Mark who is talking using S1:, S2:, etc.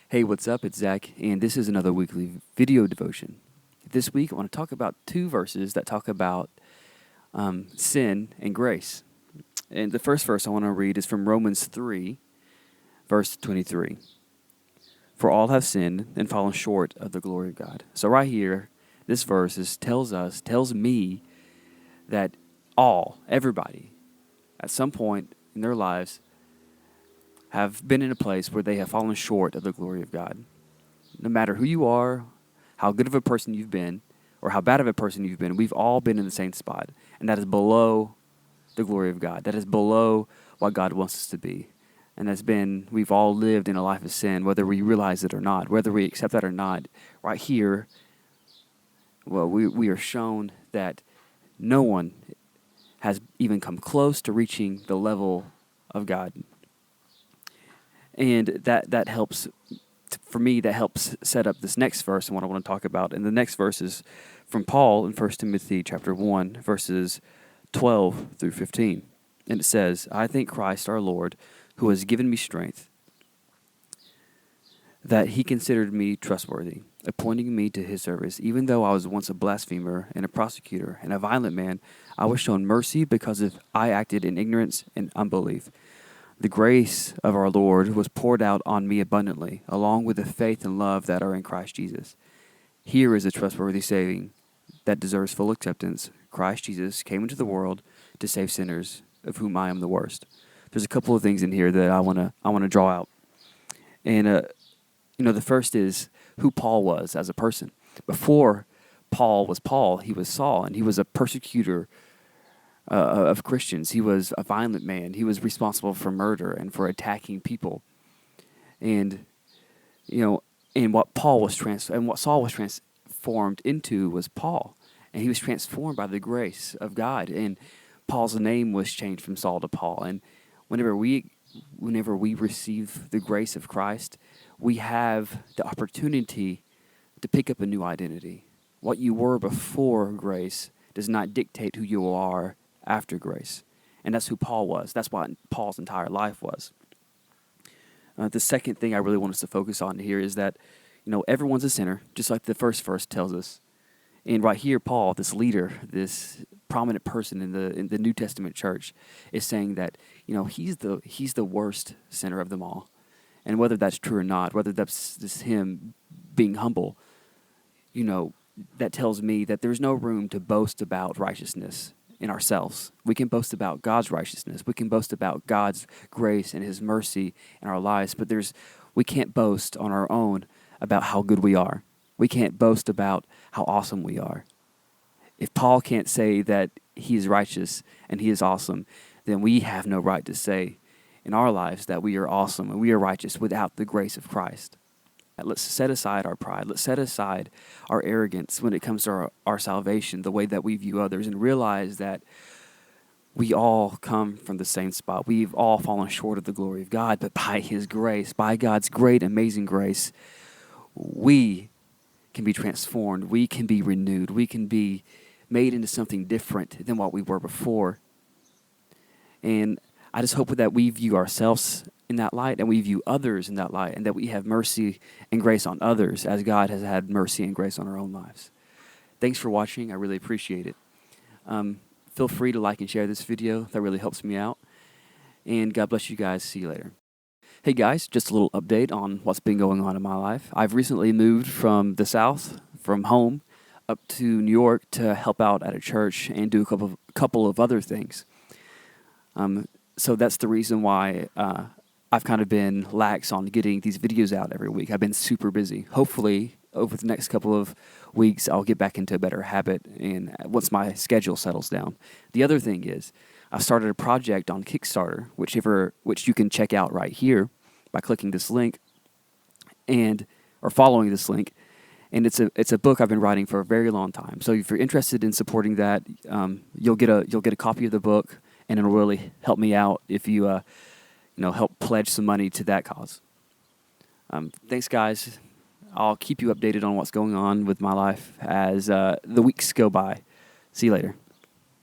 S1: Hey, what's up? It's Zach, and this is another weekly video devotion. This week, I want to talk about two verses that talk about sin and grace. And the first verse I want to read is from Romans 3, verse 23. For all have sinned and fallen short of the glory of God. So right here, this verse tells me that everybody, at some point in their lives, have been in a place where they have fallen short of the glory of God. No matter who you are, how good of a person you've been, or how bad of a person you've been, we've all been in the same spot. And that is below the glory of God. That is below what God wants us to be. And we've all lived in a life of sin, whether we realize it or not, whether we accept that or not. Right here, we are shown that no one has even come close to reaching the level of God. And that helps, for me, that helps set up this next verse and what I want to talk about. And the next verse is from Paul in 1 Timothy chapter 1, verses 12 through 15. And it says, I thank Christ our Lord, who has given me strength, that he considered me trustworthy, appointing me to his service. Even though I was once a blasphemer and a prosecutor and a violent man, I was shown mercy because I acted in ignorance and unbelief. The grace of our Lord was poured out on me abundantly, along with the faith and love that are in Christ Jesus. Here is a trustworthy saying that deserves full acceptance. Christ Jesus came into the world to save sinners, of whom I am the worst. There's a couple of things in here that I want to draw out. And the first is who Paul was as a person. Before Paul was Paul, he was Saul, and he was a persecutor of Christians. He was a violent man. He was responsible for murder and for attacking people. And and what Saul was transformed into was Paul, and he was transformed by the grace of God. And Paul's name was changed from Saul to Paul. And whenever we receive the grace of Christ, we have the opportunity to pick up a new identity. What you were before grace does not dictate who you are after grace. And that's who Paul was. That's what Paul's entire life was. The second thing I really want us to focus on here is that, everyone's a sinner, just like the first verse tells us. And right here, Paul, this leader, this prominent person in the New Testament church, is saying that, he's the worst sinner of them all. And whether that's true or not, whether that's just him being humble, that tells me that there's no room to boast about righteousness in ourselves. We can boast about God's righteousness. We can boast about God's grace and his mercy in our lives, but we can't boast on our own about how good we are. We can't boast about how awesome we are. If Paul can't say that he is righteous and he is awesome, then we have no right to say in our lives that we are awesome and we are righteous without the grace of Christ. Let's set aside our pride. Let's set aside our arrogance when it comes to our salvation, the way that we view others, and realize that we all come from the same spot. We've all fallen short of the glory of God, but by his grace, by God's great, amazing grace, we can be transformed. We can be renewed. We can be made into something different than what we were before. And I just hope that we view ourselves in that light, and we view others in that light, and that we have mercy and grace on others as God has had mercy and grace on our own lives. Thanks for watching. I really appreciate it. Feel free to like and share this video. That really helps me out. And God bless you guys. See you later. Hey guys, just a little update on what's been going on in my life. I've recently moved from the South, from home, up to New York to help out at a church and do a couple of other things. So that's the reason why I've kind of been lax on getting these videos out every week. I've been super busy. Hopefully, over the next couple of weeks, I'll get back into a better habit and once my schedule settles down. The other thing is, I started a project on Kickstarter, which you can check out right here by clicking this link or following this link. And it's a book I've been writing for a very long time. So if you're interested in supporting that, you'll get a copy of the book, and it'll really help me out if you help pledge some money to that cause. Thanks, guys. I'll keep you updated on what's going on with my life as the weeks go by. See you later.